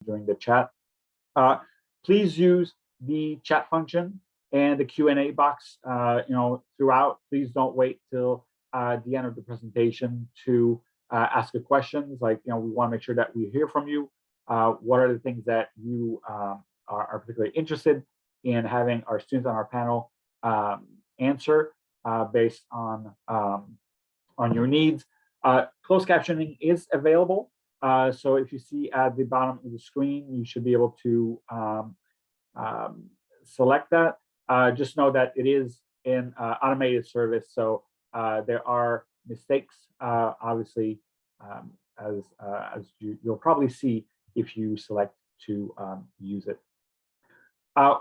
during the chat. Please use the chat function and the Q&A box, throughout. Please don't wait till the end of the presentation to ask a questions. Like, we want to make sure that we hear from you. What are the things that you are particularly interested in having our students on our panel answer based on your needs. Closed captioning is available. So if you see at the bottom of the screen, you should be able to select that. Just know that it is an automated service, so there are mistakes, obviously, as you'll probably see if you select to use it.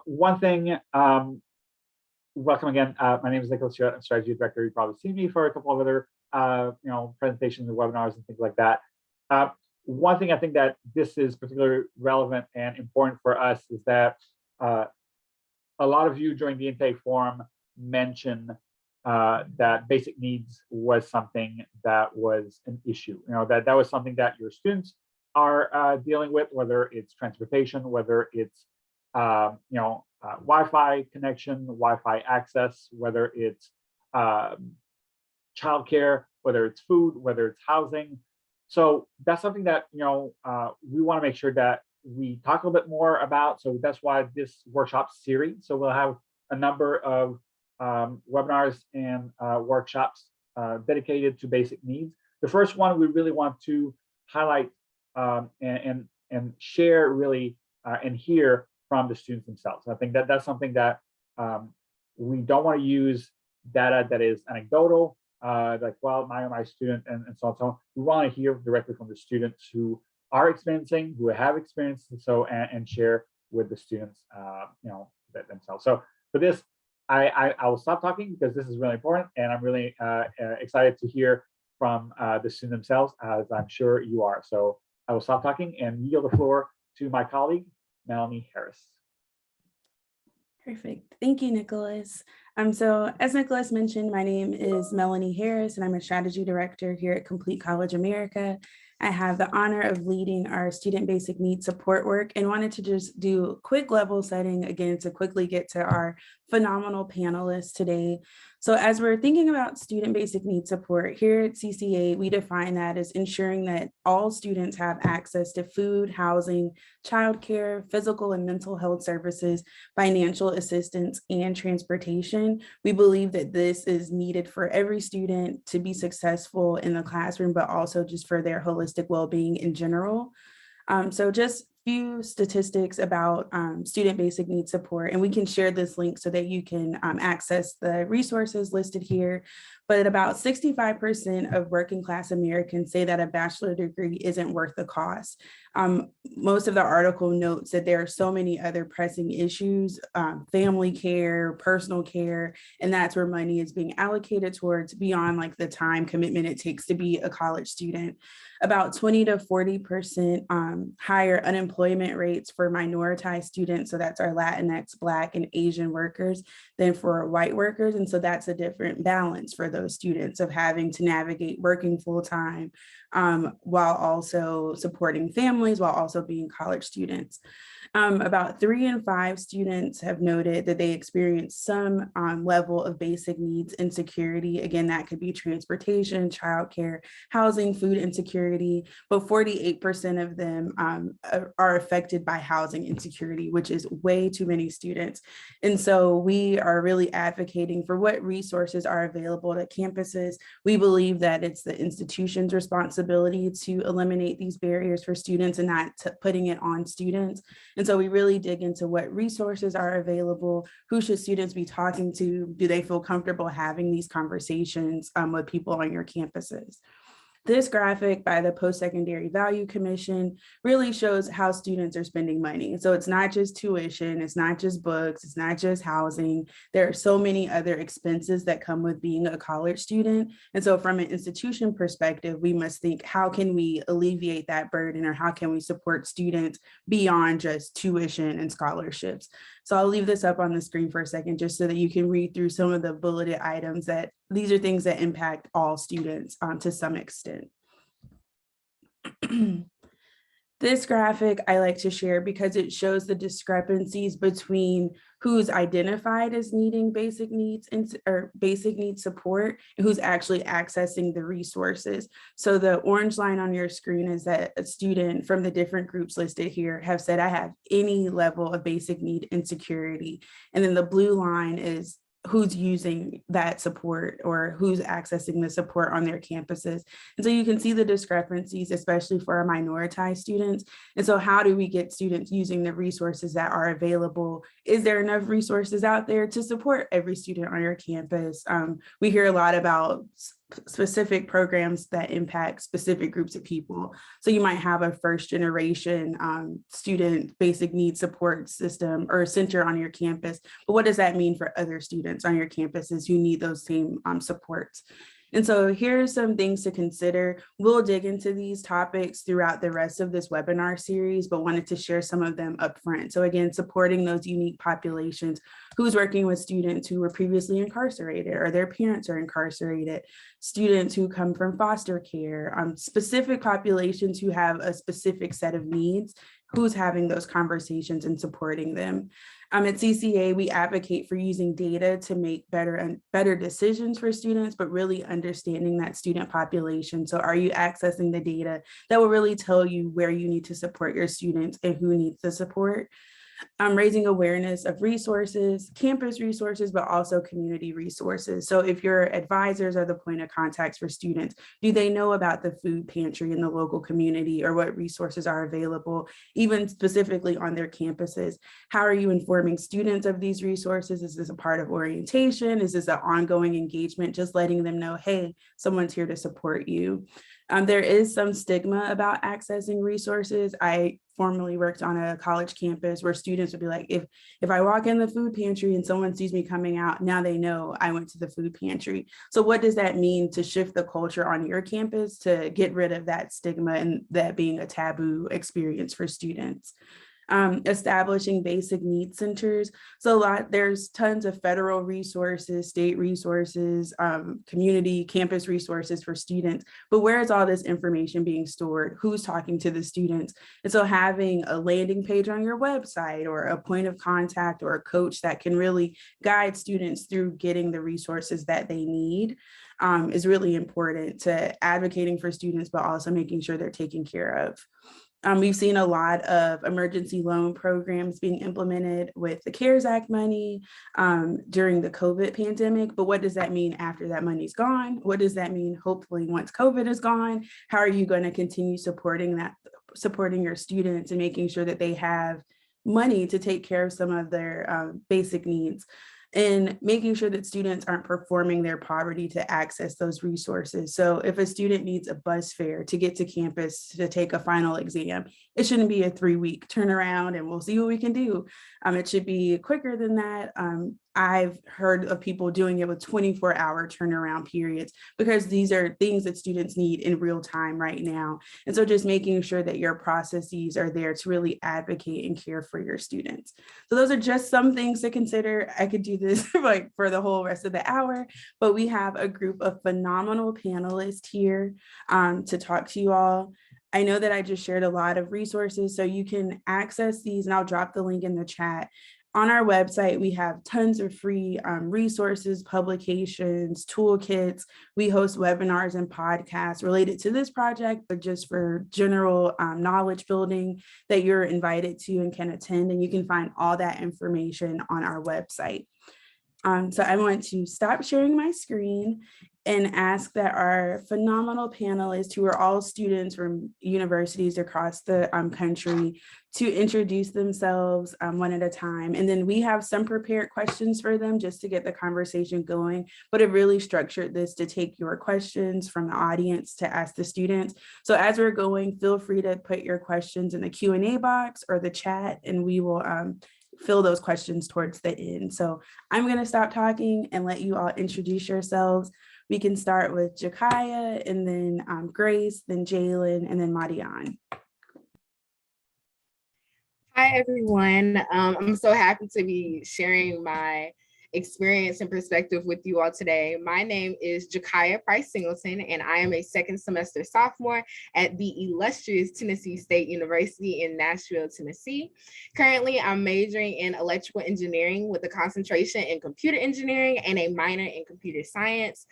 One thing, welcome again. My name is Nicholas. I'm Strategy Director. You've probably seen me for a couple of other presentations and webinars and things like that. One thing I think that this is particularly relevant and important for us is that a lot of you during the intake forum mentioned that basic needs was something that was an issue. That was something that your students are dealing with, whether it's transportation, whether it's Wi-Fi connection, Wi-Fi access, whether it's childcare, whether it's food, whether it's housing. So that's something that we want to make sure that we talk a little bit more about. So that's why this workshop series. So we'll have a number of webinars and workshops dedicated to basic needs. The first one we really want to highlight and share really and hear from the students themselves. I think that that's something that we don't want to use data that is anecdotal, like, well, my student and so on, so on. We want to hear directly from the students who are experiencing, who have experienced, and share with the students, themselves. So for this, I will stop talking because this is really important, and I'm really excited to hear from the students themselves, as I'm sure you are. So I will stop talking and yield the floor to my colleague, Melanie Harris. Perfect. Thank you, Nicholas. So as Nicholas mentioned, my name is Melanie Harris, and I'm a strategy director here at Complete College America. I have the honor of leading our student basic needs support work, and wanted to just do a quick level setting again to quickly get to our phenomenal panelists today. So as we're thinking about student basic needs support here at CCA, we define that as ensuring that all students have access to food, housing, childcare, physical and mental health services, financial assistance, and transportation. We believe that this is needed for every student to be successful in the classroom, but also just for their holistic well-being in general. So just few statistics about student basic needs support, and we can share this link so that you can access the resources listed here. But about 65% of working class Americans say that a bachelor degree isn't worth the cost. Most of the article notes that there are so many other pressing issues, family care, personal care, and that's where money is being allocated towards beyond like the time commitment it takes to be a college student. About 20 to 40% higher unemployment rates for minoritized students, so that's our Latinx, Black, and Asian workers, than for white workers. And so that's a different balance for those students of having to navigate working full time while also supporting families, while also being college students. About 3 in 5 students have noted that they experience some level of basic needs insecurity. Again, that could be transportation, childcare, housing, food insecurity, but 48% of them are affected by housing insecurity, which is way too many students. And so we are really advocating for what resources are available at campuses. We believe that it's the institution's responsibility to eliminate these barriers for students and not putting it on students. And so we really dig into what resources are available, who should students be talking to, do they feel comfortable having these conversations with people on your campuses. This graphic by the Post-Secondary Value Commission really shows how students are spending money. So it's not just tuition, it's not just books, it's not just housing. There are so many other expenses that come with being a college student. And so from an institution perspective, we must think, how can we alleviate that burden, or how can we support students beyond just tuition and scholarships? So I'll leave this up on the screen for a second, just so that you can read through some of the bulleted items that these are things that impact all students to some extent. This graphic I like to share because it shows the discrepancies between who's identified as needing basic needs or basic needs support and who's actually accessing the resources. So the orange line on your screen is that a student from the different groups listed here have said, I have any level of basic need insecurity. And then the blue line is who's using that support or who's accessing the support on their campuses. And so you can see the discrepancies, especially for our minoritized students. And so how do we get students using the resources that are available? Is there enough resources out there to support every student on your campus? We hear a lot about specific programs that impact specific groups of people. So you might have a first generation student basic needs support system or center on your campus, but what does that mean for other students on your campuses who need those same supports? And so here's some things to consider. We'll dig into these topics throughout the rest of this webinar series, but wanted to share some of them up front. So again, supporting those unique populations, who's working with students who were previously incarcerated or their parents are incarcerated, students who come from foster care, specific populations who have a specific set of needs, who's having those conversations and supporting them. At CCA, we advocate for using data to make better decisions for students, but really understanding that student population. So are you accessing the data that will really tell you where you need to support your students and who needs the support? Raising awareness of resources, campus resources, but also community resources. So if your advisors are the point of contacts for students, do they know about the food pantry in the local community or what resources are available, even specifically on their campuses? How are you informing students of these resources? Is this a part of orientation? Is this an ongoing engagement? Just letting them know, hey, someone's here to support you. There is some stigma about accessing resources. I formerly worked on a college campus where students would be like, if I walk in the food pantry and someone sees me coming out, now they know I went to the food pantry. So what does that mean to shift the culture on your campus to get rid of that stigma and that being a taboo experience for students? Establishing basic needs centers. So there's tons of federal resources, state resources, community campus resources for students, but where is all this information being stored? Who's talking to the students? And so having a landing page on your website or a point of contact or a coach that can really guide students through getting the resources that they need is really important to advocating for students, but also making sure they're taken care of. We've seen a lot of emergency loan programs being implemented with the CARES Act money during the COVID pandemic. But what does that mean after that money's gone? What does that mean hopefully once COVID is gone? How are you going to continue supporting your students and making sure that they have money to take care of some of their basic needs? And making sure that students aren't performing their poverty to access those resources. So if a student needs a bus fare to get to campus to take a final exam, it shouldn't be a 3-week turnaround and we'll see what we can do. It should be quicker than that. I've heard of people doing it with 24-hour turnaround periods because these are things that students need in real time right now. And so just making sure that your processes are there to really advocate and care for your students. So those are just some things to consider. I could do this like for the whole rest of the hour, but we have a group of phenomenal panelists here to talk to you all. I know that I just shared a lot of resources, so you can access these and I'll drop the link in the chat. On our website, we have tons of free resources, publications, toolkits. We host webinars and podcasts related to this project, but just for general knowledge building that you're invited to and can attend. And you can find all that information on our website. So I want to stop sharing my screen and ask that our phenomenal panelists, who are all students from universities across the country, to introduce themselves one at a time. And then we have some prepared questions for them just to get the conversation going, but I've really structured this to take your questions from the audience to ask the students. So as we're going, feel free to put your questions in the Q&A box or the chat, and we will fill those questions towards the end. So I'm going to stop talking and let you all introduce yourselves. We can start with Jakaya, and then Grace, then Jalen, and then Madian. Hi, everyone. I'm so happy to be sharing my experience and perspective with you all today. My name is Jakaya Price Singleton, and I am a second semester sophomore at the illustrious Tennessee State University in Nashville, Tennessee. Currently, I'm majoring in electrical engineering with a concentration in computer engineering and a minor in computer science.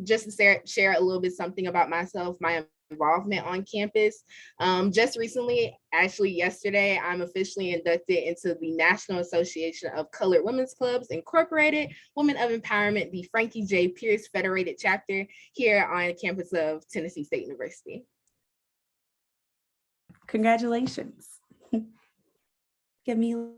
Just to share a little bit something about myself, my involvement on campus. Just recently, actually yesterday, I'm officially inducted into the National Association of Colored Women's Clubs Incorporated, Women of Empowerment, the Frankie J. Pierce Federated Chapter here on campus of Tennessee State University. Congratulations. Camila.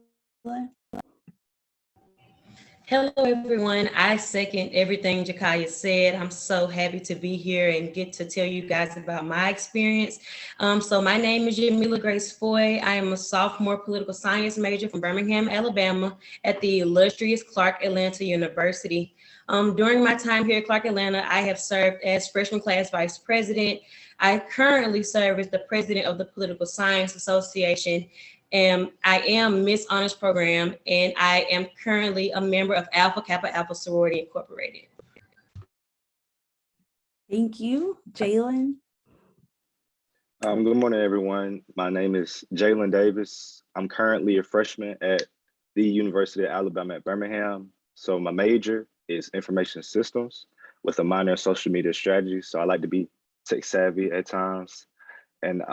Hello, everyone. I second everything Jakaya said. I'm so happy to be here and get to tell you guys about my experience. So my name is Jamila Grace Foy. I am a sophomore political science major from Birmingham, Alabama at the illustrious Clark Atlanta University. During my time here at Clark Atlanta, I have served as freshman class vice president. I currently serve as the president of the Political Science Association. I am Miss Honors Program, and I am currently a member of Alpha Kappa Alpha Sorority Incorporated. Thank you. Jalen. Good morning, everyone. My name is Jalen Davis. I'm currently a freshman at the University of Alabama at Birmingham. So my major is information systems with a minor in social media strategy. So I like to be tech savvy at times. And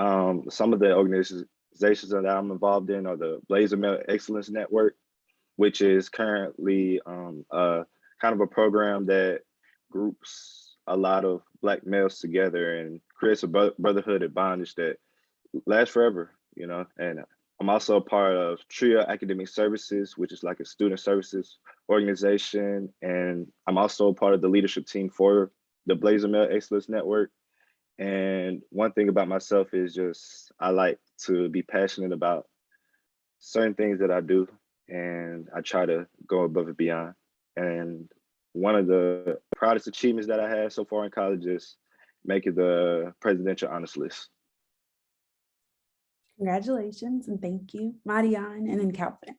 some of the organizations that I'm involved in are the Blazer Male Excellence Network, which is currently kind of a program that groups a lot of Black males together and creates a brotherhood and bondage that lasts forever, you know. And I'm also a part of TRIA Academic Services, which is like a student services organization. And I'm also a part of the leadership team for the Blazer Male Excellence Network. And one thing about myself is just, I like to be passionate about certain things that I do, and I try to go above and beyond. And one of the proudest achievements that I had so far in college is making the presidential honors list. Congratulations and thank you. Marianne and then Calvin.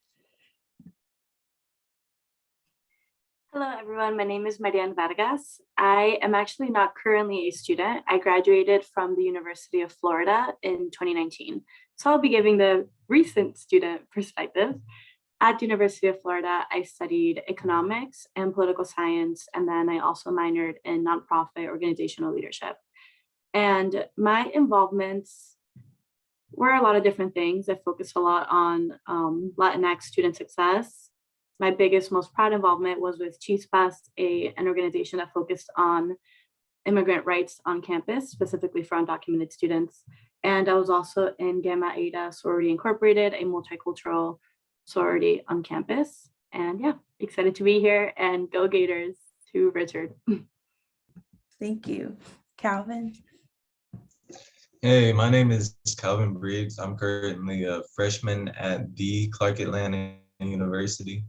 Hello, everyone. My name is Marianne Vargas. I am actually not currently a student. I graduated from the University of Florida in 2019. So I'll be giving the recent student perspective. At the University of Florida, I studied economics and political science, and then I also minored in nonprofit organizational leadership. And my involvements were a lot of different things. I focused a lot on Latinx student success. My biggest, most proud involvement was with Chispas, an organization that focused on immigrant rights on campus, specifically for undocumented students. And I was also in Gamma Eta Sorority Incorporated, a multicultural sorority on campus. And yeah, excited to be here, and go Gators to Richard. Thank you. Calvin. Hey, my name is Calvin Briggs. I'm currently a freshman at the Clark Atlanta University.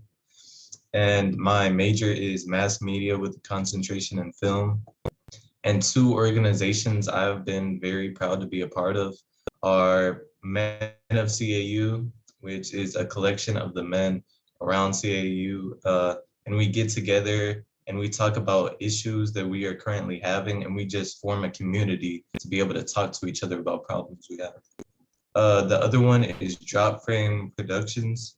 And my major is mass media with a concentration in film. And two organizations I've been very proud to be a part of are Men of CAU, which is a collection of the men around CAU. And we get together and we talk about issues that we are currently having, and we just form a community to be able to talk to each other about problems we have. The other one is Drop Frame Productions.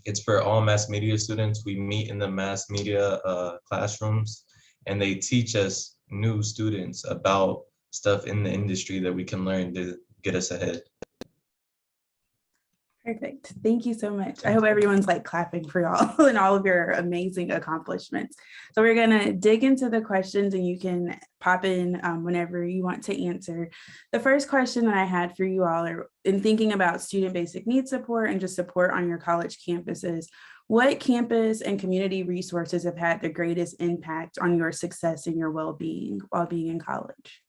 It's for all mass media students. We meet in the mass media classrooms, and they teach us new students about stuff in the industry that we can learn to get us ahead. Perfect. Thank you so much. I hope everyone's like clapping for y'all and all of your amazing accomplishments. So we're going to dig into the questions, and you can pop in whenever you want to answer. The first question that I had for you all are in thinking about student basic needs support and just support on your college campuses. What campus and community resources have had the greatest impact on your success and your well-being while being in college?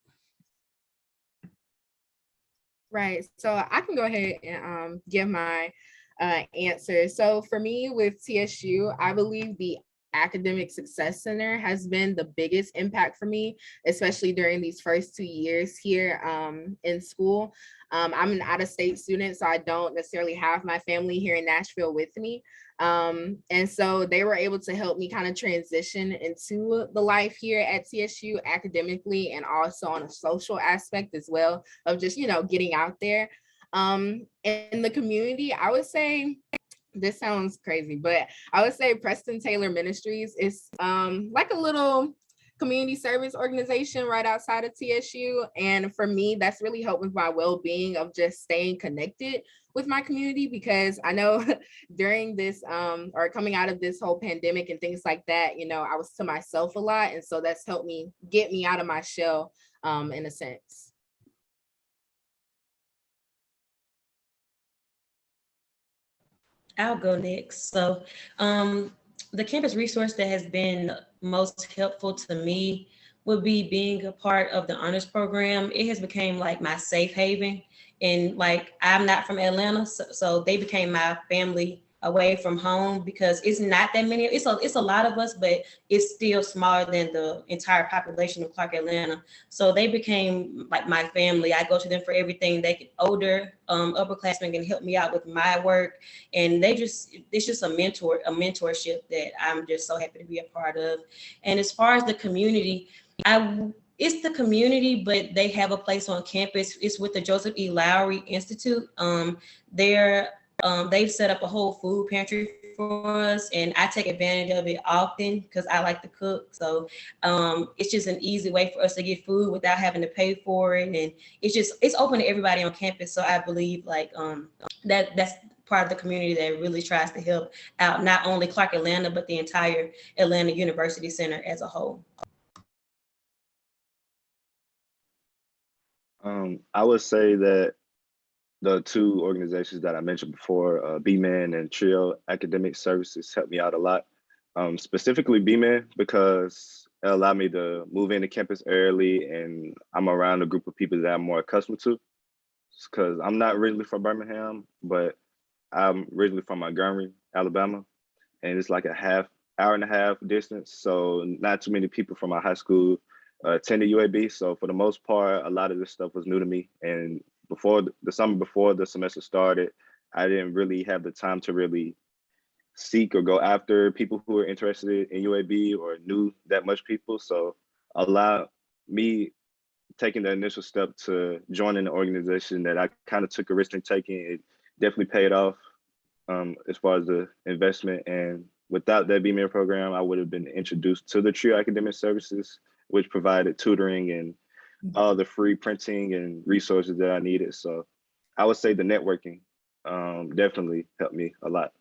Right. So I can go ahead and give my answer. So for me with TSU, I believe the Academic Success Center has been the biggest impact for me, especially during these first 2 years here in school. I'm an out-of-state student, so I don't necessarily have my family here in Nashville with me. And so they were able to help me kind of transition into the life here at TSU academically and also on a social aspect as well of just, getting out there. In the community, I would say, this sounds crazy, but I would say Preston Taylor Ministries is like a little community service organization right outside of TSU. And for me, that's really helped with my well-being of just staying connected with my community, because I know during this or coming out of this whole pandemic and things like that, I was to myself a lot. And so that's helped me get me out of my shell in a sense. I'll go next. So the campus resource that has been most helpful to me would be being a part of the honors program. It has become like my safe haven. And like, I'm not from Atlanta, so they became my family away from home, because it's not that many. It's a lot of us, but it's still smaller than the entire population of Clark, Atlanta. So they became like my family. I go to them for everything. They can older upperclassmen can help me out with my work, and it's just a mentorship that I'm just so happy to be a part of. And as far as the community, it's the community, but they have a place on campus. It's with the Joseph E. Lowry Institute. They've set up a whole food pantry for us, and I take advantage of it often because I like to cook. So it's just an easy way for us to get food without having to pay for it, and it's open to everybody on campus. So I believe like that's part of the community that really tries to help out not only Clark Atlanta, but the entire Atlanta University Center as a whole. I would say that the two organizations that I mentioned before, B-Man and Trio Academic Services, helped me out a lot. Specifically B-Man, because it allowed me to move into campus early, and I'm around a group of people that I'm more accustomed to. Because I'm not originally from Birmingham, but I'm originally from Montgomery, Alabama, and it's like a hour and a half distance. So not too many people from my high school attended UAB. So for the most part, a lot of this stuff was new to me. And before the summer before the semester started, I didn't really have the time to really seek or go after people who were interested in UAB or knew that much people. So allowed me taking the initial step to joining an organization that I kind of took a risk in taking. It definitely paid off as far as the investment. And without that BMA program, I would have been introduced to the Trio Academic Services, which provided tutoring and all the free printing and resources that I needed. So I would say the networking definitely helped me a lot.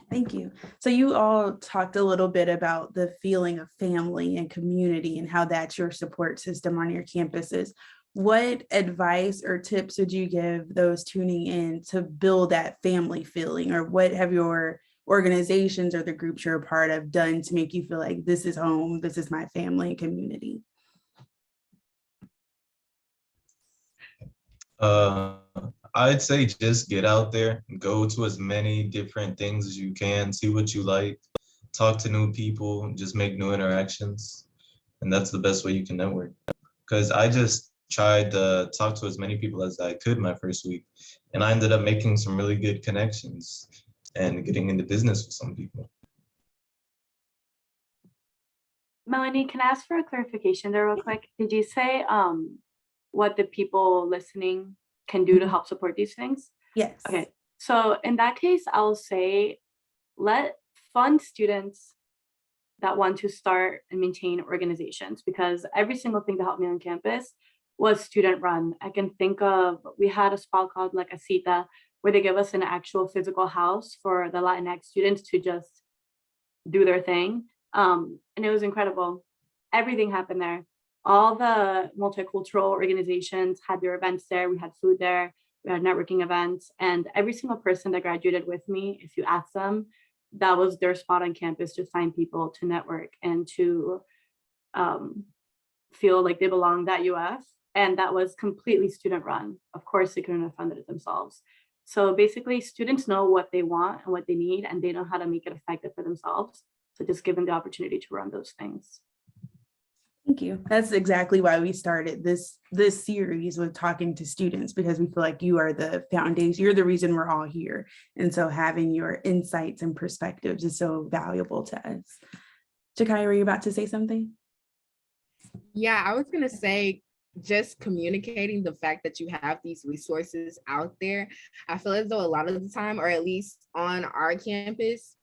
Thank you. So you all talked a little bit about the feeling of family and community and how that's your support system on your campuses. What advice or tips would you give those tuning in to build that family feeling, or what have your organizations or the groups you're a part of done to make you feel like this is home, this is my family and community? I'd say just get out there, go to as many different things as you can, see what you like, talk to new people, just make new interactions. And that's the best way you can network. Because I just tried to talk to as many people as I could my first week. And I ended up making some really good connections and getting into business with some people. Melanie, can I ask for a clarification there real quick? Did you say what the people listening can do to help support these things? Yes. Okay, so in that case, I'll say let fund students that want to start and maintain organizations, because every single thing that helped me on campus was student run. I can think of, we had a spot called like a cita, where they give us an actual physical house for the Latinx students to just do their thing. And it was incredible. Everything happened there. All the multicultural organizations had their events there. We had food there. We had networking events. And every single person that graduated with me, if you ask them, that was their spot on campus to find people to network and to feel like they belonged at UF. And that was completely student run. Of course, they couldn't have funded it themselves. So basically, students know what they want and what they need, and they know how to make it effective for themselves. So just give them the opportunity to run those things. Thank you. That's exactly why we started this series with talking to students, because we feel like you are the foundation. You're the reason we're all here. And so having your insights and perspectives is so valuable to us. Jakai, were you about to say something? Yeah, I was gonna say, just communicating the fact that you have these resources out there. I feel as though a lot of the time, or at least on our campus,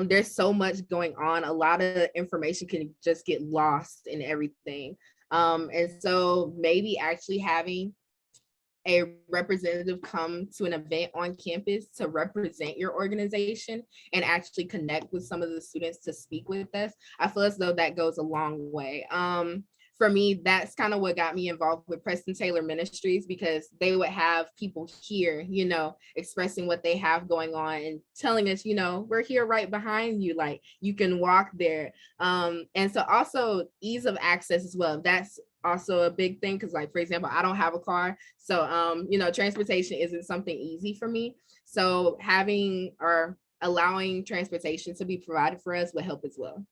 there's so much going on. A lot of information can just get lost in everything. And so maybe actually having a representative come to an event on campus to represent your organization and actually connect with some of the students to speak with us, I feel as though that goes a long way. For me, that's kind of what got me involved with Preston Taylor Ministries, because they would have people here, you know, expressing what they have going on and telling us, you know, we're here right behind you, like you can walk there. And so also ease of access as well. That's also a big thing, because like, for example, I don't have a car. So, you know, transportation isn't something easy for me. So having or allowing transportation to be provided for us would help as well.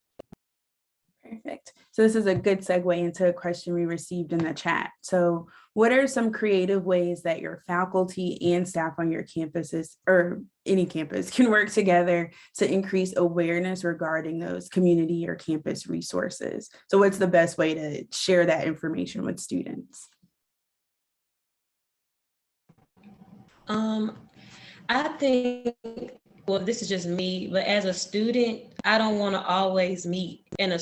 Perfect. So this is a good segue into a question we received in the chat. So what are some creative ways that your faculty and staff on your campuses, or any campus, can work together to increase awareness regarding those community or campus resources? So what's the best way to share that information with students? I think, well, this is just me, but as a student, I don't want to always meet in a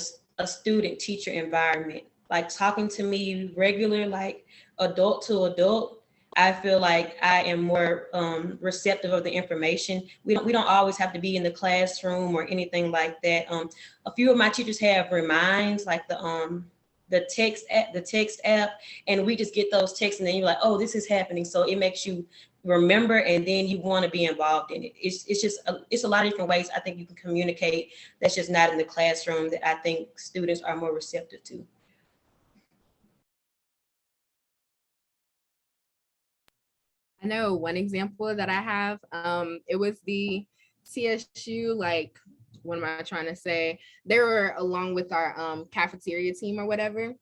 student teacher environment. Like talking to me regular, like adult to adult, I feel like I am more receptive of the information. We don't always have to be in the classroom or anything like that. A few of my teachers have reminds, like the text app, and we just get those texts, and then you're like, oh, this is happening. So it makes you remember, and then you want to be involved in it. It's a lot of different ways I think you can communicate that's just not in the classroom that I think students are more receptive to. I know one example that I have, it was the CSU, like, what am I trying to say? They were along with our cafeteria team or whatever.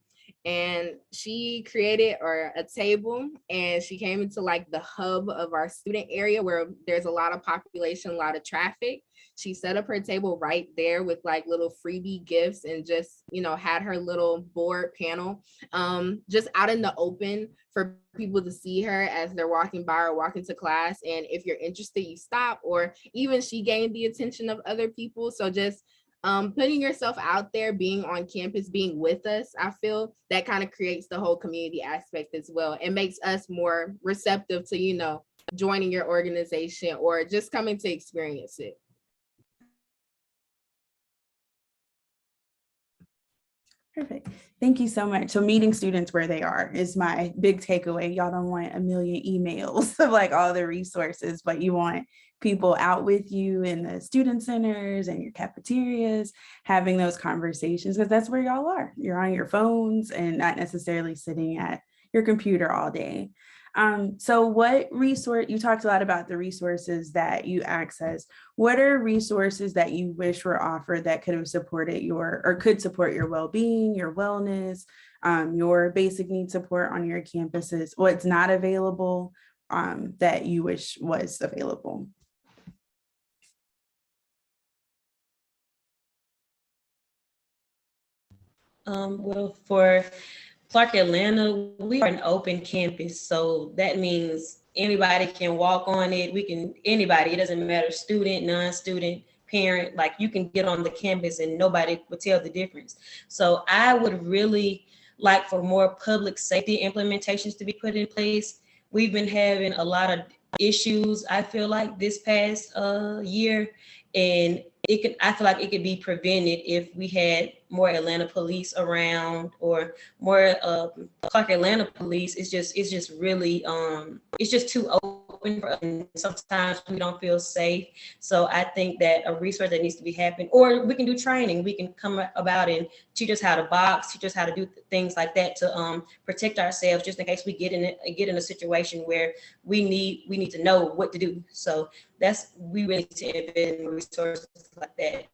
And she created a table, and she came into like the hub of our student area where there's a lot of population, a lot of traffic. She set up her table right there with like little freebie gifts, and just, you know, had her little board panel just out in the open for people to see her as they're walking by or walking to class. And if you're interested, you stop, or even she gained the attention of other people. So just putting yourself out there, being on campus, being with us, I feel that kind of creates the whole community aspect as well. It makes us more receptive to, you know, joining your organization or just coming to experience it. Perfect. Thank you so much. So meeting students where they are is my big takeaway. Y'all don't want a million emails of like all the resources, but you want people out with you in the student centers and your cafeterias, having those conversations, because that's where y'all are. You're on your phones and not necessarily sitting at your computer all day. So what resource, you talked a lot about the resources that you access. What are resources that you wish were offered that could have supported could support your well-being, your wellness, your basic needs support on your campuses? What's not available that you wish was available? Well, for Clark Atlanta, we are an open campus, so that means anybody can walk on it. Anybody, it doesn't matter, student, non-student, parent, like you can get on the campus and nobody would tell the difference. So I would really like for more public safety implementations to be put in place. We've been having a lot of issues, I feel like, this past year, and I feel like it could be prevented if we had more Atlanta police around, or more Clark Atlanta police. It's just really it's just too open for us, and sometimes we don't feel safe. So I think that a resource that needs to be happening, or we can do training. We can come about and teach us how to box, teach us how to do things like that to protect ourselves, just in case we get in a situation where we need to know what to do. So we really need to invest in resources like that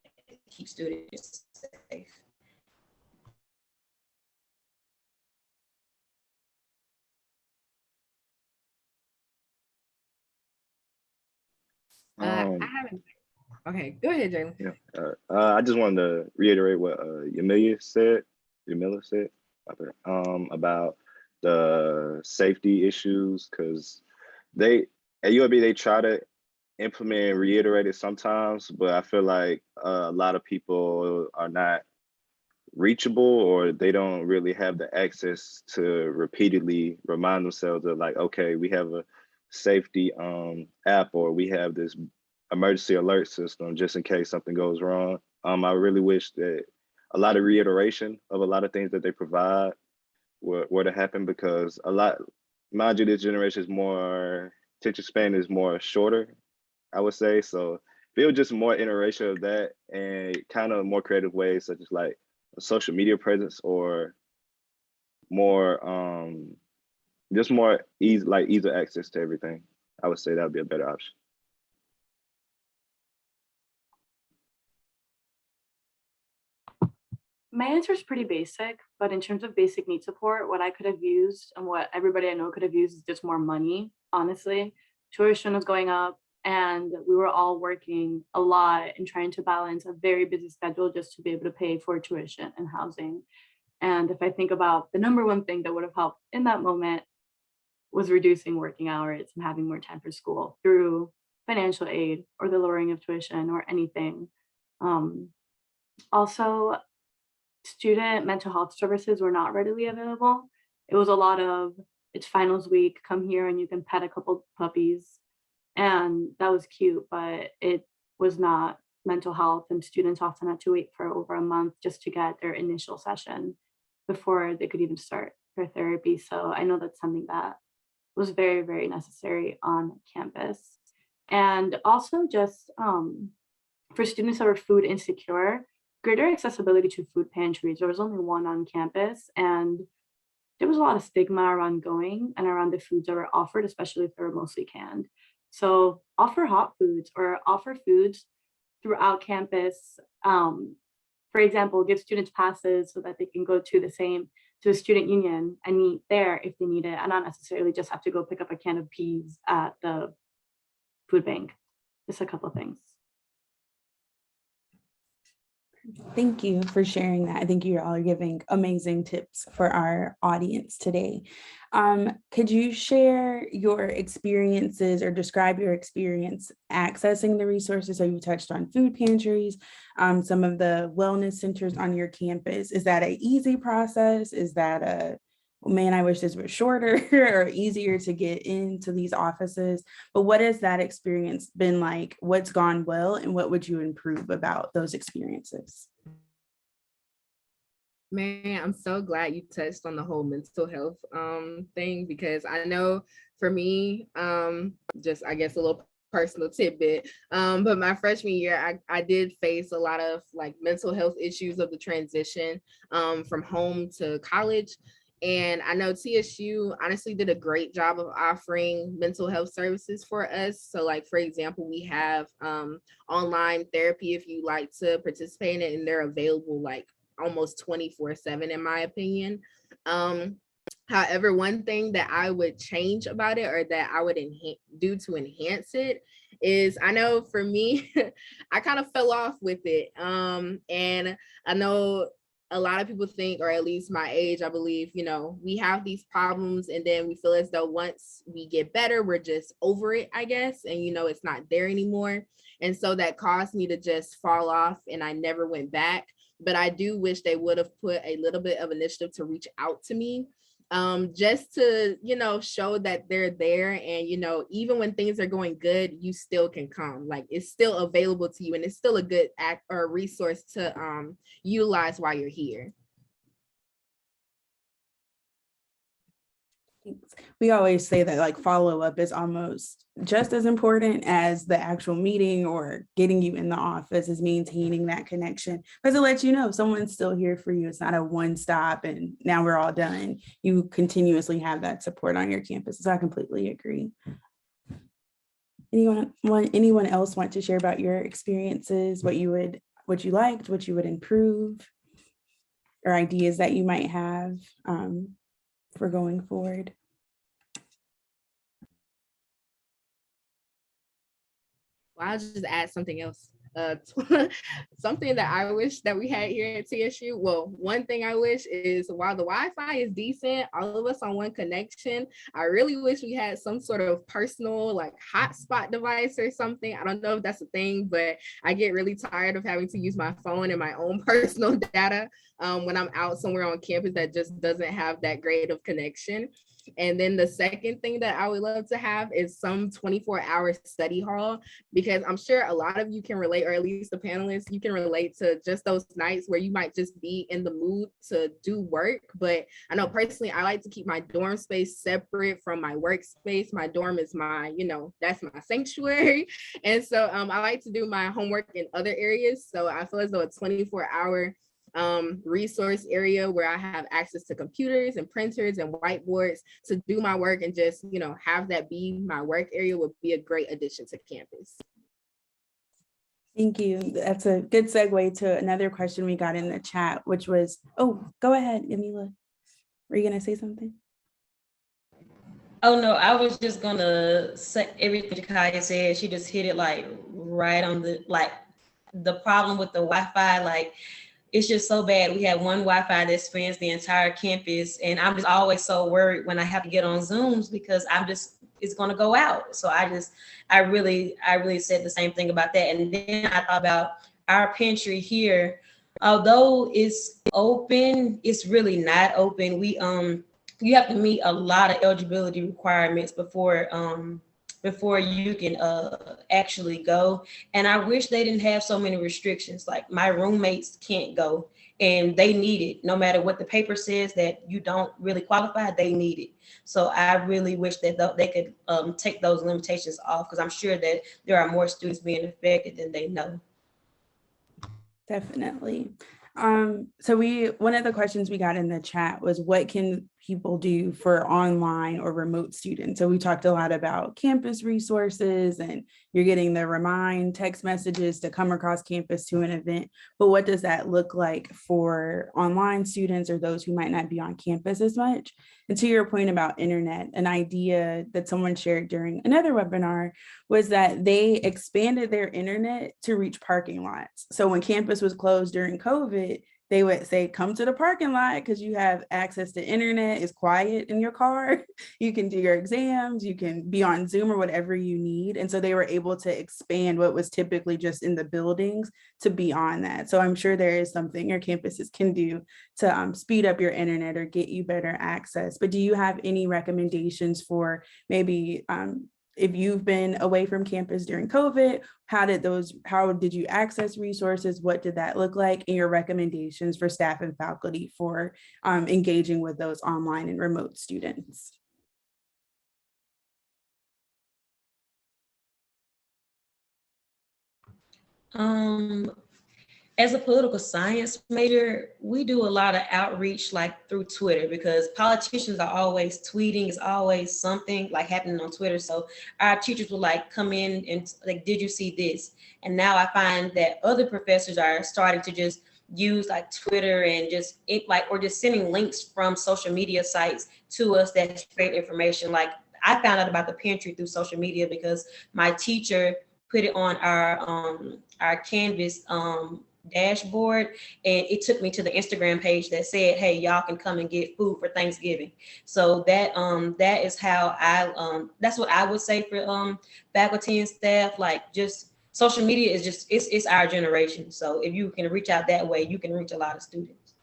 keep students safe. I Um, haven't. Okay, go ahead, Jalen. yeah. I just wanted to reiterate what Yamila said. About the safety issues, because they at UAB they try to implement and reiterate it sometimes, but I feel like a lot of people are not reachable, or they don't really have the access to repeatedly remind themselves of, like, okay, we have a safety app, or we have this emergency alert system just in case something goes wrong. I really wish that a lot of reiteration of a lot of things that they provide were to happen, because a lot, mind you, this generation is more, attention span is more shorter, I would say. So feel just more iteration of that, and kind of more creative ways, such as like a social media presence, or more just more ease, like ease of access to everything. I would say that would be a better option. My answer is pretty basic, but in terms of basic need support, what I could have used and what everybody I know could have used is just more money, honestly. Tuition was going up and we were all working a lot and trying to balance a very busy schedule just to be able to pay for tuition and housing. And if I think about the number one thing that would have helped in that moment was reducing working hours and having more time for school through financial aid or the lowering of tuition or anything. Um, Also, student mental health services were not readily available. It was a lot of, it's finals week, come here and you can pet a couple puppies. And that was cute, but it was not mental health. And students often had to wait for over a month just to get their initial session before they could even start their therapy. So I know that's something that was very, very necessary on campus. And also just for students that were food insecure, greater accessibility to food pantries. There was only one on campus, and there was a lot of stigma around going and around the foods that were offered, especially if they were mostly canned. So offer hot foods or offer foods throughout campus. For example, give students passes so that they can go to the student union and eat there if they need it, and not necessarily just have to go pick up a can of peas at the food bank. Just a couple of things. Thank you for sharing that. I think you all are giving amazing tips for our audience today. Could you share your experiences or describe your experience accessing the resources? So you touched on food pantries, some of the wellness centers on your campus. Is that an easy process? Is that a, man, I wish this was shorter or easier to get into these offices? But what has that experience been like? What's gone well, and what would you improve about those experiences? Man, I'm so glad you touched on the whole mental health thing, because I know for me, just I guess a little personal tidbit, but my freshman year, I did face a lot of like mental health issues of the transition from home to college. And I know TSU honestly did a great job of offering mental health services for us. So like, for example, we have online therapy if you like to participate in it, and they're available like almost 24/7 in my opinion. However, one thing that I would change about it, or that I would do to enhance it, is I know for me, I kind of fell off with it. And I know a lot of people think, or at least my age, I believe, you know, we have these problems and then we feel as though once we get better, we're just over it, I guess. And, you know, it's not there anymore. And so that caused me to just fall off, and I never went back. But I do wish they would have put a little bit of initiative to reach out to me, just to, you know, show that they're there. And, you know, even when things are going good, you still can come. Like, it's still available to you, and it's still a good act or resource to utilize while you're here. We always say that like follow-up is almost just as important as the actual meeting or getting you in the office, is maintaining that connection, because it lets you know someone's still here for you. It's not a one stop and now we're all done. You continuously have that support on your campus. So I completely agree. Anyone else want to share about your experiences, what you would what you liked, what you would improve, or ideas that you might have for going forward. Well, I'll just add something else. Something that I wish that we had here at TSU. Well, one thing I wish is while the Wi-Fi is decent, all of us on one connection, I really wish we had some sort of personal like hotspot device or something. I don't know if that's a thing, but I get really tired of having to use my phone and my own personal data when I'm out somewhere on campus that just doesn't have that great of connection. And then the second thing that I would love to have is some 24-hour study hall, because I'm sure a lot of you can relate, or at least the panelists, you can relate to just those nights where you might just be in the mood to do work. But I know personally, I like to keep my dorm space separate from my workspace. My dorm is my, that's my sanctuary. And so I like to do my homework in other areas. So I feel as though a 24-hour resource area where I have access to computers and printers and whiteboards to do my work and just, have that be my work area would be a great addition to campus. Thank you. That's a good segue to another question we got in the chat, which was, oh, go ahead, Emila. Were you gonna say something? Oh no, I was just gonna say everything Jakaya said. She just hit it like right on the problem with the Wi-Fi, like it's just so bad. We have one Wi-Fi that spans the entire campus, and I'm just always so worried when I have to get on Zooms because it's gonna go out. So I really said the same thing about that. And then I thought about our pantry here. Although it's open, it's really not open. You have to meet a lot of eligibility requirements before you can actually go. And I wish they didn't have so many restrictions. Like my roommates can't go and they need it. No matter what the paper says that you don't really qualify, they need it. So I really wish that they could take those limitations off, because I'm sure that there are more students being affected than they know. Definitely. So one of the questions we got in the chat was, what can people do for online or remote students? So we talked a lot about campus resources, and you're getting the remind text messages to come across campus to an event, but what does that look like for online students or those who might not be on campus as much? And to your point about internet, an idea that someone shared during another webinar was that they expanded their internet to reach parking lots. So when campus was closed during COVID, they would say, come to the parking lot because you have access to internet, it's quiet in your car, you can do your exams, you can be on Zoom or whatever you need. And so they were able to expand what was typically just in the buildings to be on that. So I'm sure there is something your campuses can do to speed up your internet or get you better access. But do you have any recommendations for maybe if you've been away from campus during COVID, how did you access resources? What did that look like? And your recommendations for staff and faculty for engaging with those online and remote students? As a political science major, we do a lot of outreach like through Twitter, because politicians are always tweeting, it's always something like happening on Twitter. So our teachers will like come in and like, did you see this? And now I find that other professors are starting to just use like Twitter and just or just sending links from social media sites to us that's great information. Like I found out about the pantry through social media because my teacher put it on our Canvas dashboard, and it took me to the Instagram page that said, hey, y'all can come and get food for Thanksgiving. So that is how that's what I would say for faculty and staff. Like just social media is just it's our generation. So if you can reach out that way, you can reach a lot of students.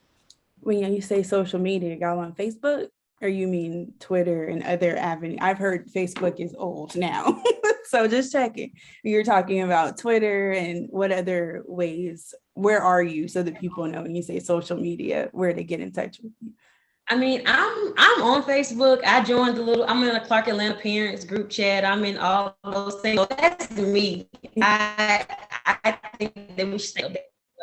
When you say social media, y'all on Facebook, or you mean Twitter and other avenues? I've heard Facebook is old now. So just checking. You're talking about Twitter, and what other ways, where are you, so that people know when you say social media, where to get in touch with you? I mean, I'm on Facebook. I joined I'm in a Clark Atlanta parents group chat. I'm in all those things. So that's me. I think that we should stay with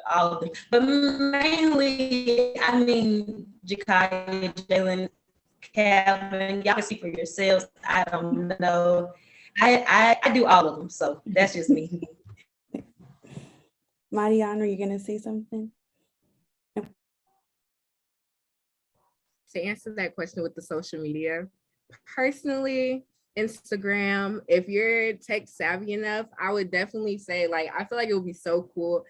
all of them. But mainly, I mean, Jakaya, Jalen, Calvin, y'all can see for yourselves. I don't know. I do all of them. So that's just me. Marianne, are you gonna say something? To answer that question with the social media, personally, Instagram, if you're tech savvy enough, I would definitely say, like, I feel like it would be so cool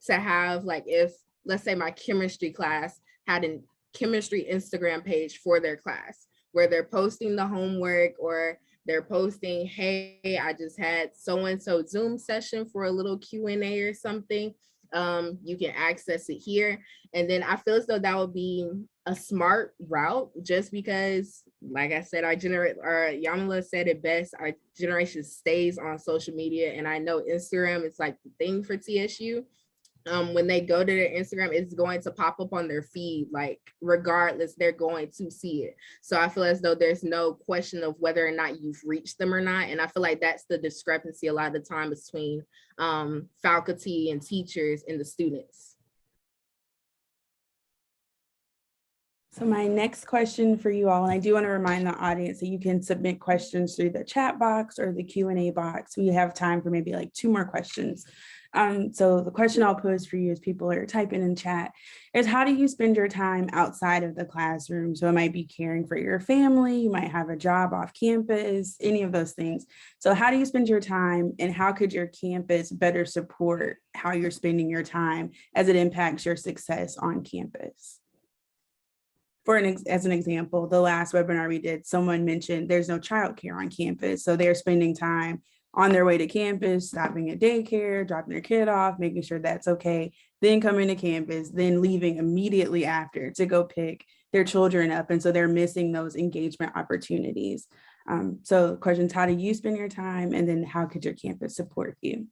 to have, like, if, let's say my chemistry class had a chemistry Instagram page for their class where they're posting the homework, or they're posting, hey, I just had so-and-so Zoom session for a little Q&A or something. You can access it here. And then I feel as though that would be a smart route, just because, like I said, Yamila said it best, our generation stays on social media. And I know Instagram is like the thing for TSU. When they go to their Instagram, it's going to pop up on their feed, like regardless, they're going to see it. So I feel as though there's no question of whether or not you've reached them or not. And I feel like that's the discrepancy a lot of the time between faculty and teachers and the students. So my next question for you all, and I do want to remind the audience that you can submit questions through the chat box or the Q&A box. We have time for maybe like 2 more questions. So the question I'll pose for you as people are typing in chat is, how do you spend your time outside of the classroom? So it might be caring for your family, you might have a job off campus, any of those things. So how do you spend your time, and how could your campus better support how you're spending your time as it impacts your success on campus? As an example, the last webinar we did, someone mentioned there's no childcare on campus. So they're spending time on their way to campus, stopping at daycare, dropping their kid off, making sure that's okay, then coming to campus, then leaving immediately after to go pick their children up. And so they're missing those engagement opportunities. So the question is, how do you spend your time? And then how could your campus support you?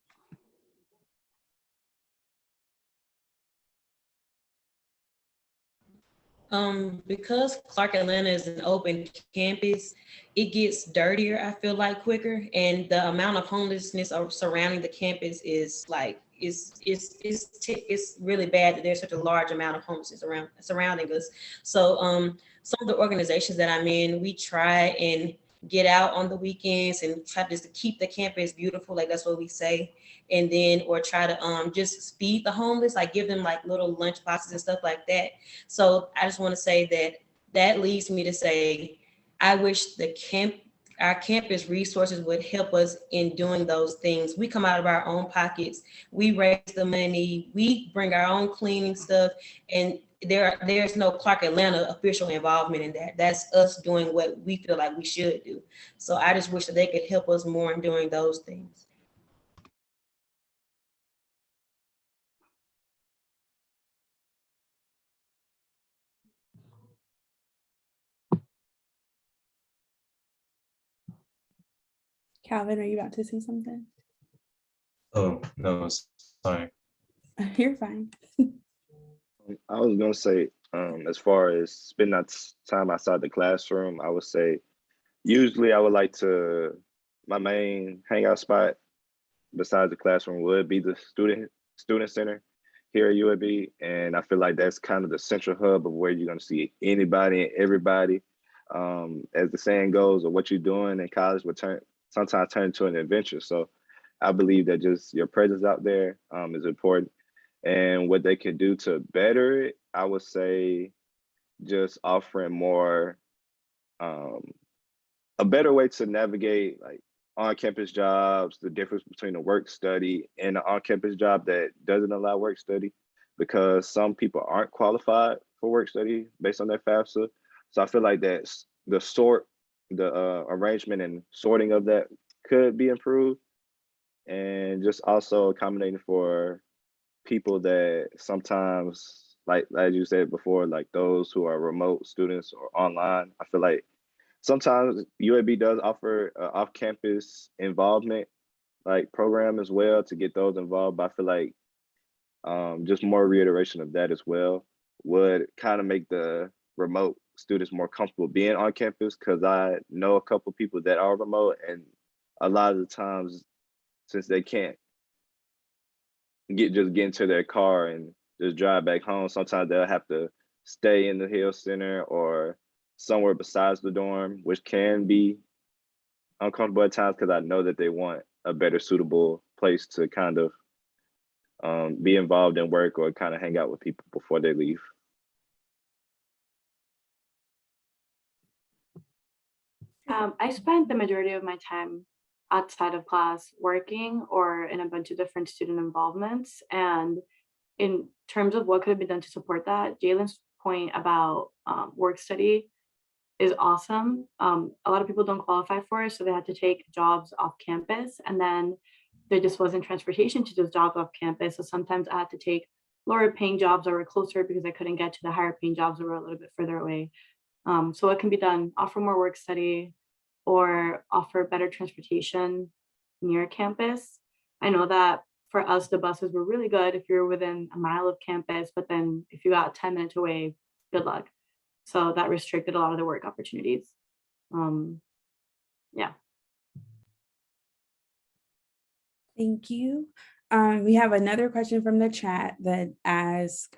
Because Clark Atlanta is an open campus, it gets dirtier, I feel like, quicker. And the amount of homelessness surrounding the campus is like, it's really bad that there's such a large amount of homelessness surrounding us. So some of the organizations that I'm in, we try and get out on the weekends and try just to keep the campus beautiful, like that's what we say. And then, or try to just feed the homeless, like give them like little lunch boxes and stuff like that. So I just want to say that leads me to say, I wish our campus resources would help us in doing those things. We come out of our own pockets, we raise the money, we bring our own cleaning stuff, and there's no Clark Atlanta official involvement in that. That's us doing what we feel like we should do. So I just wish that they could help us more in doing those things. Calvin, are you about to say something? Oh, no, sorry. You're fine. I was gonna say, as far as spending that time outside the classroom, I would say, usually I would like my main hangout spot besides the classroom would be the student center here at UAB. And I feel like that's kind of the central hub of where you're gonna see anybody and everybody. As the saying goes, or what you're doing in college will sometimes turn into an adventure. So I believe that just your presence out there is important. And what they can do to better it, I would say just offering more, a better way to navigate like on-campus jobs, the difference between a work study and an on-campus job that doesn't allow work study, because some people aren't qualified for work study based on their FAFSA. So I feel like that's the arrangement and sorting of that could be improved. And just also accommodating for people that sometimes, like as you said before, like those who are remote students or online. I feel like sometimes UAB does offer off-campus involvement like program as well to get those involved. But I feel like just more reiteration of that as well would kind of make the remote students more comfortable being on campus, because I know a couple people that are remote, and a lot of the times, since they can't get into their car and just drive back home, sometimes they'll have to stay in the Hill Center or somewhere besides the dorm, which can be uncomfortable at times, because I know that they want a better suitable place to kind of be involved in work or kind of hang out with people before they leave. I spent the majority of my time outside of class working or in a bunch of different student involvements. And in terms of what could have been done to support that, Jalen's point about work study is awesome. A lot of people don't qualify for it, so they had to take jobs off campus, and then there just wasn't transportation to those jobs off campus. So sometimes I had to take lower paying jobs that were closer because I couldn't get to the higher paying jobs that were a little bit further away. So what can be done? Offer more work study or offer better transportation near campus. I know that for us, the buses were really good if you're within a mile of campus, but then if you got 10 minutes away, good luck. So that restricted a lot of the work opportunities. Yeah. Thank you. We have another question from the chat that asks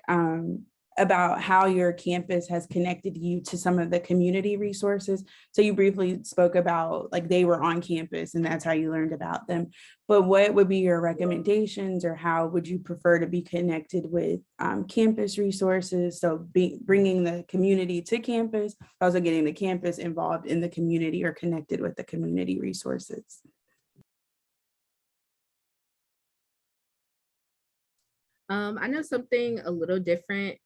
about how your campus has connected you to some of the community resources. So you briefly spoke about like they were on campus and that's how you learned about them. But what would be your recommendations, or how would you prefer to be connected with campus resources? So bringing the community to campus, also getting the campus involved in the community or connected with the community resources. I know something a little different.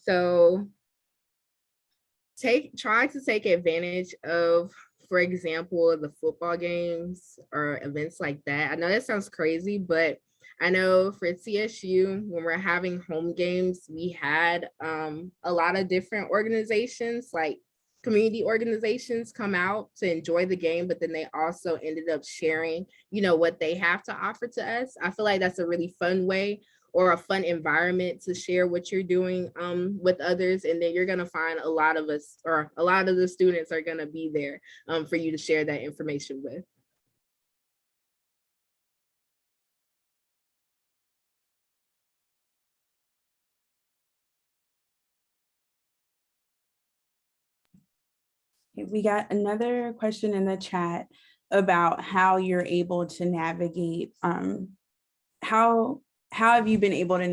So try to take advantage of, for example, the football games or events like that. I know that sounds crazy, but I know for TSU, when we're having home games, we had a lot of different organizations, like community organizations, come out to enjoy the game, but then they also ended up sharing, what they have to offer to us. I feel like that's a really fun way or a fun environment to share what you're doing with others. And then you're gonna find a lot of us, or a lot of the students are gonna be there for you to share that information with. We got another question in the chat about how you're able to navigate, how have you been able to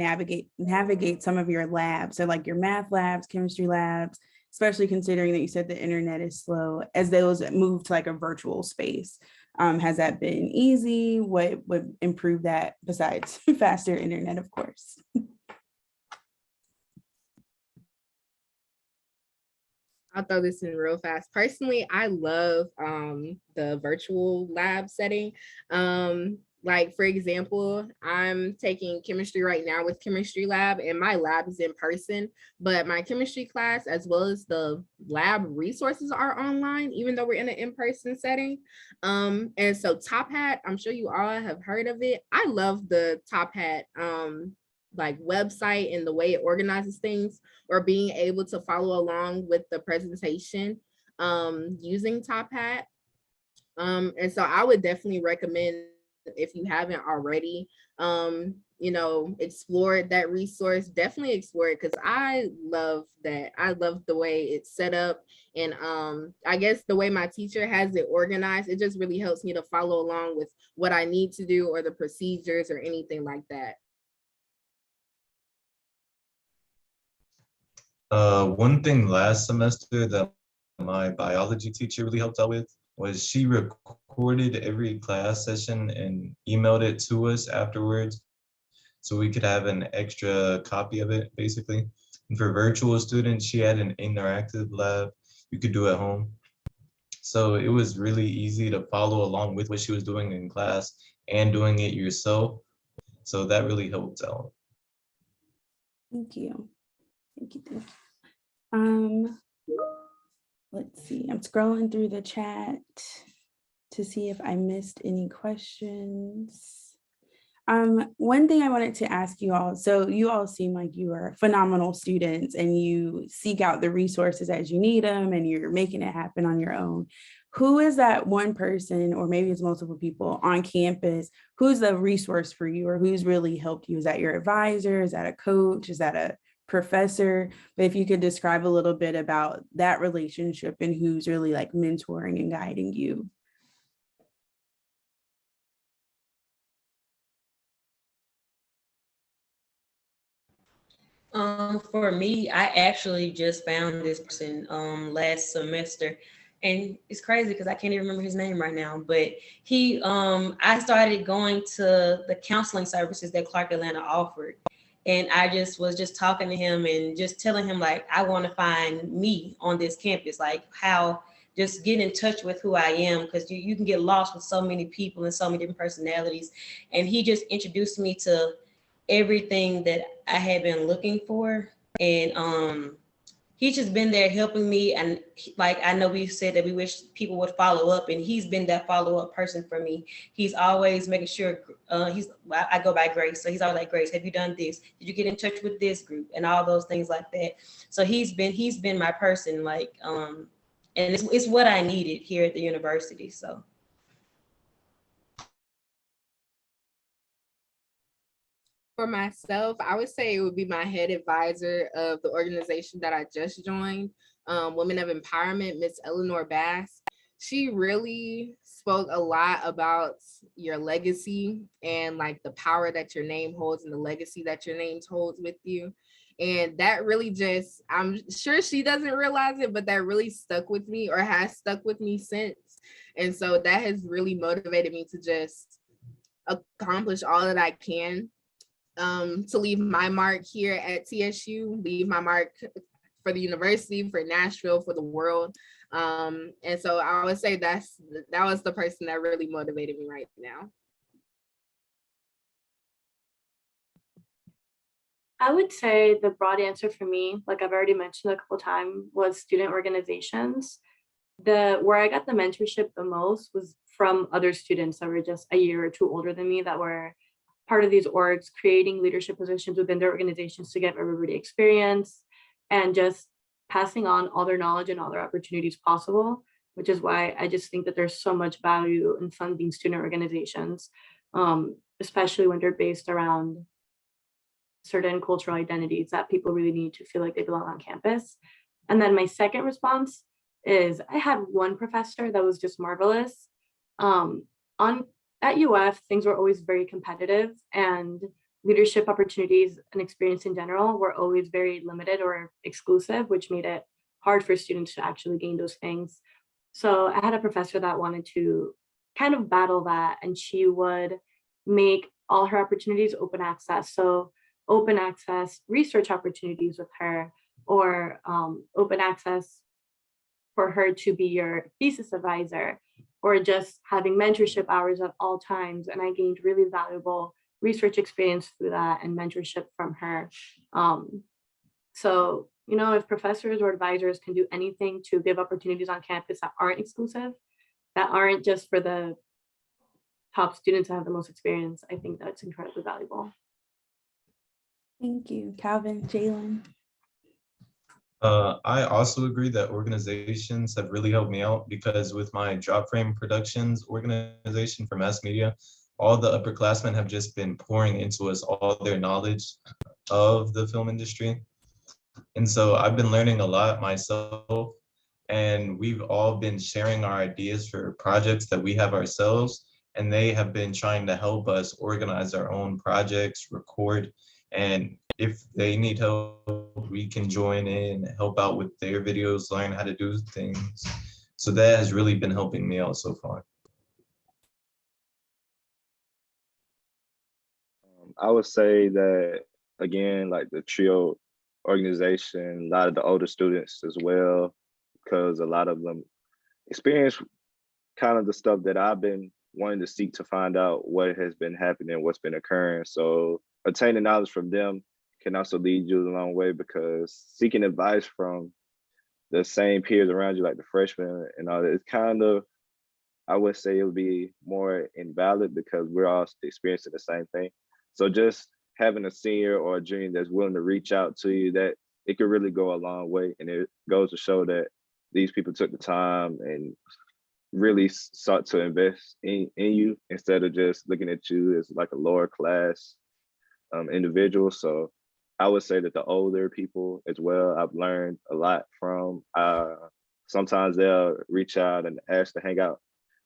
navigate some of your labs? So like your math labs, chemistry labs, especially considering that you said the internet is slow, as those move to like a virtual space. Has that been easy? What would improve that besides faster internet, of course? I'll throw this in real fast. Personally, I love the virtual lab setting. Like, for example, I'm taking chemistry right now with chemistry lab, and my lab is in person, but my chemistry class, as well as the lab resources, are online, even though we're in an in-person setting. And so Top Hat, I'm sure you all have heard of it. I love the Top Hat like website and the way it organizes things, or being able to follow along with the presentation using Top Hat. And so I would definitely recommend, if you haven't already, explored that resource, definitely explore it, because I love that. I love the way it's set up, and I guess the way my teacher has it organized, it just really helps me to follow along with what I need to do, or the procedures or anything like that. One thing last semester that my biology teacher really helped out with was she recorded every class session and emailed it to us afterwards, so we could have an extra copy of it, basically. And for virtual students, she had an interactive lab you could do at home. So it was really easy to follow along with what she was doing in class and doing it yourself. So that really helped out. Thank you. Thank you. Let's see, I'm scrolling through the chat to see if I missed any questions. One thing I wanted to ask you all, so you all seem like you are phenomenal students and you seek out the resources as you need them and you're making it happen on your own. Who is that one person, or maybe it's multiple people on campus, who's the resource for you, or who's really helped you? Is that your advisor? Is that a coach? Is that a professor? But if you could describe a little bit about that relationship and who's really like mentoring and guiding you. For me, I actually just found this person last semester, and it's crazy because I can't even remember his name right now. But I started going to the counseling services that Clark Atlanta offered, and I just was just talking to him and just telling him like I want to find me on this campus, like how just get in touch with who I am because you can get lost with so many people and so many different personalities, and he just introduced me to everything that I had been looking for. And he's just been there helping me. And like I know we said that we wish people would follow up, and he's been that follow-up person for me. He's always making sure I go by Grace. So he's always like, Grace, have you done this? Did you get in touch with this group? And all those things like that. So he's been my person, like and it's what I needed here at the university. So For myself, I would say it would be my head advisor of the organization that I just joined, Women of Empowerment, Miss Eleanor Bass. She really spoke a lot about your legacy and like the power that your name holds and the legacy that your name holds with you. And that really just, I'm sure she doesn't realize it, but that really stuck with me or has stuck with me since. And so that has really motivated me to just accomplish all that I can to leave my mark here at TSU, leave my mark for the university, for Nashville, for the world. And so I would say that was the person that really motivated me right now. I would say the broad answer for me, like I've already mentioned a couple times, was student organizations. Where I got the mentorship the most was from other students that were just a year or two older than me that were part of these orgs, creating leadership positions within their organizations to get everybody experience and just passing on all their knowledge and all their opportunities possible, which is why I just think that there's so much value in funding student organizations, especially when they're based around certain cultural identities that people really need to feel like they belong on campus. And then my second response is I had one professor that was just marvelous. At UF, things were always very competitive, and leadership opportunities and experience in general were always very limited or exclusive, which made it hard for students to actually gain those things. So I had a professor that wanted to kind of battle that, and she would make all her opportunities open access. So open access research opportunities with her, or open access for her to be your thesis advisor, or just having mentorship hours at all times. And I gained really valuable research experience through that and mentorship from her. So, if professors or advisors can do anything to give opportunities on campus that aren't exclusive, that aren't just for the top students that have the most experience, I think that's incredibly valuable. Thank you, Calvin. Jalen. I also agree that organizations have really helped me out because with my Drop Frame Productions organization for mass media, all the upperclassmen have just been pouring into us all their knowledge of the film industry. And so I've been learning a lot myself, and we've all been sharing our ideas for projects that we have ourselves, and they have been trying to help us organize our own projects, record, and if they need help, we can join in, help out with their videos, learn how to do things. So that has really been helping me out so far. I would say that, again, like the TRIO organization, a lot of the older students as well, because a lot of them experience kind of the stuff that I've been wanting to seek to find out what has been happening, what's been occurring. So attaining knowledge from them can also lead you a long way, because seeking advice from the same peers around you, like the freshmen and all that, it's kind of, I would say it would be more invalid because we're all experiencing the same thing. So just having a senior or a junior that's willing to reach out to you, that it could really go a long way. And it goes to show that these people took the time and really sought to invest in you instead of just looking at you as like a lower class individual. So I would say that the older people as well, I've learned a lot from. Sometimes they'll reach out and ask to hang out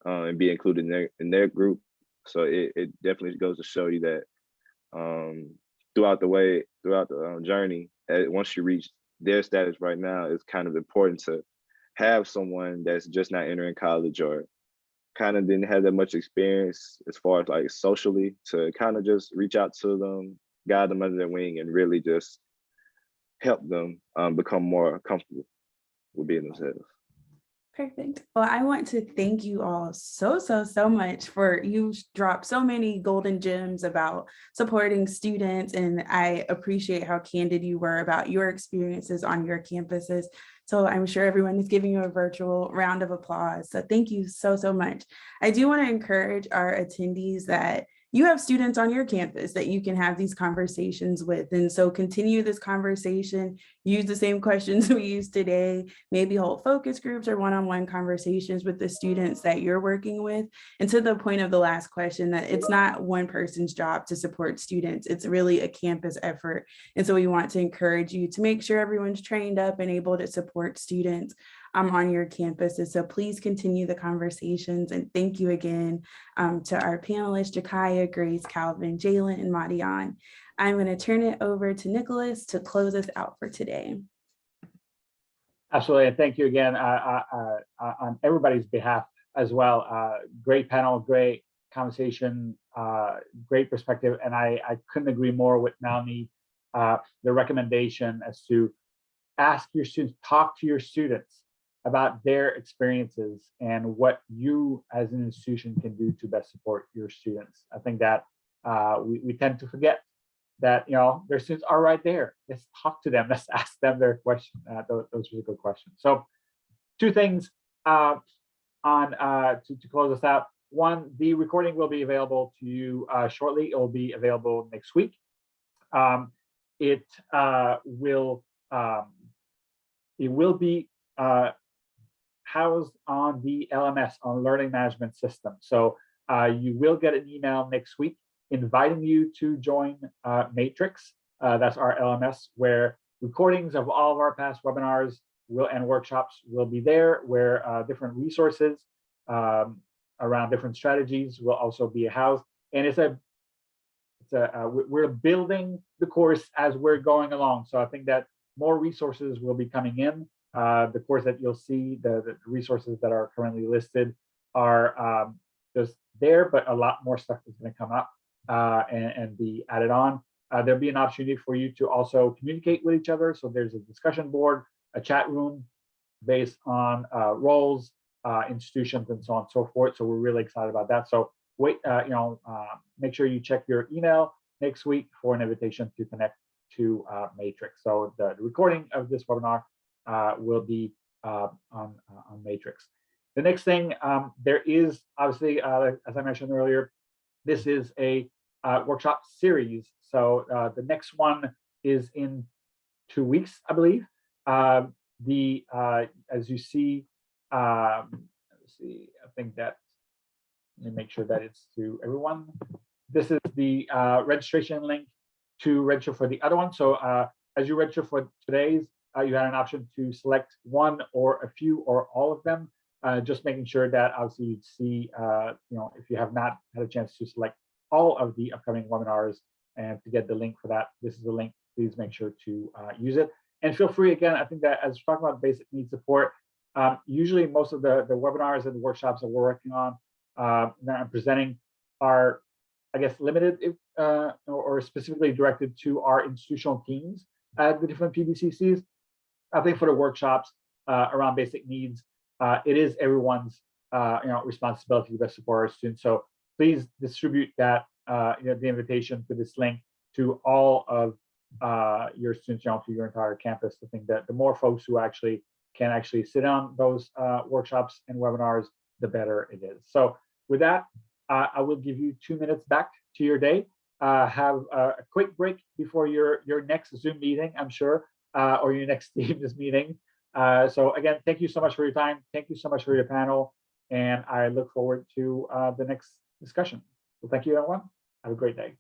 and be included in their group. So it definitely goes to show you that throughout the journey, once you reach their status right now, it's kind of important to have someone that's just not entering college or kind of didn't have that much experience as far as like socially, to kind of just reach out to them, guide them under their wing, and really just help them become more comfortable with being themselves. Perfect. Well, I want to thank you all so much for you dropped so many golden gems about supporting students. And I appreciate how candid you were about your experiences on your campuses. So I'm sure everyone is giving you a virtual round of applause. So thank you so much. I do want to encourage our attendees that you have students on your campus that you can have these conversations with. And so continue this conversation, use the same questions we used today, maybe hold focus groups or one-on-one conversations with the students that you're working with. And to the point of the last question, that it's not one person's job to support students, it's really a campus effort. And so we want to encourage you to make sure everyone's trained up and able to support students on your campuses. So please continue the conversations. And thank you again to our panelists, Jakaya, Grace, Calvin, Jalen, and Madian. I'm going to turn it over to Nicholas to close us out for today. Absolutely, and thank you again on everybody's behalf as well. Great panel, great conversation, great perspective, and I couldn't agree more with Melanie. The recommendation as to ask your students, talk to your students about their experiences and what you as an institution can do to best support your students. I think that we tend to forget that, you know, their students are right there. Let's talk to them. Let's ask them their question, those really good questions. So 2 things to close us out. One, the recording will be available to you shortly. It will be available next week. It will be housed on the LMS, on Learning Management System. So you will get an email next week inviting you to join Matrix. That's our LMS, where recordings of all of our past webinars and workshops will be there, where different resources around different strategies will also be housed. And we're building the course as we're going along. So I think that more resources will be coming in. The course that you'll see, the resources that are currently listed are just there, but a lot more stuff is going to come up and be added on. There'll be an opportunity for you to also communicate with each other. So there's a discussion board, a chat room based on roles, institutions, and so on and so forth. So we're really excited about that. So make sure you check your email next week for an invitation to connect to Matrix. So the recording of this webinar will be on Matrix. The next thing, there is obviously, as I mentioned earlier, this is a workshop series. So the next one is in 2 weeks, I believe. As you see, let's see, I think that, let me make sure that it's to everyone. This is the registration link to register for the other one. So as you register for today's, you had an option to select one or a few or all of them. Just making sure that obviously you'd see, if you have not had a chance to select all of the upcoming webinars and to get the link for that, this is the link. Please make sure to use it. And feel free, again, I think that as we're talking about basic needs support, usually most of the webinars and the workshops that we're working on that I'm presenting are, I guess, limited or specifically directed to our institutional teams at the different PBCCs. I think for the workshops around basic needs, it is everyone's responsibility to best support our students. So please distribute that the invitation to this link to all of your students, to your entire campus. I think that the more folks who can actually sit on those workshops and webinars, the better it is. So with that, I will give you 2 minutes back to your day. Have a quick break before your next Zoom meeting, I'm sure, or your next Teams meeting. So again, thank you so much for your time. Thank you so much for your panel. And I look forward to the next discussion. So thank you, everyone. Have a great day.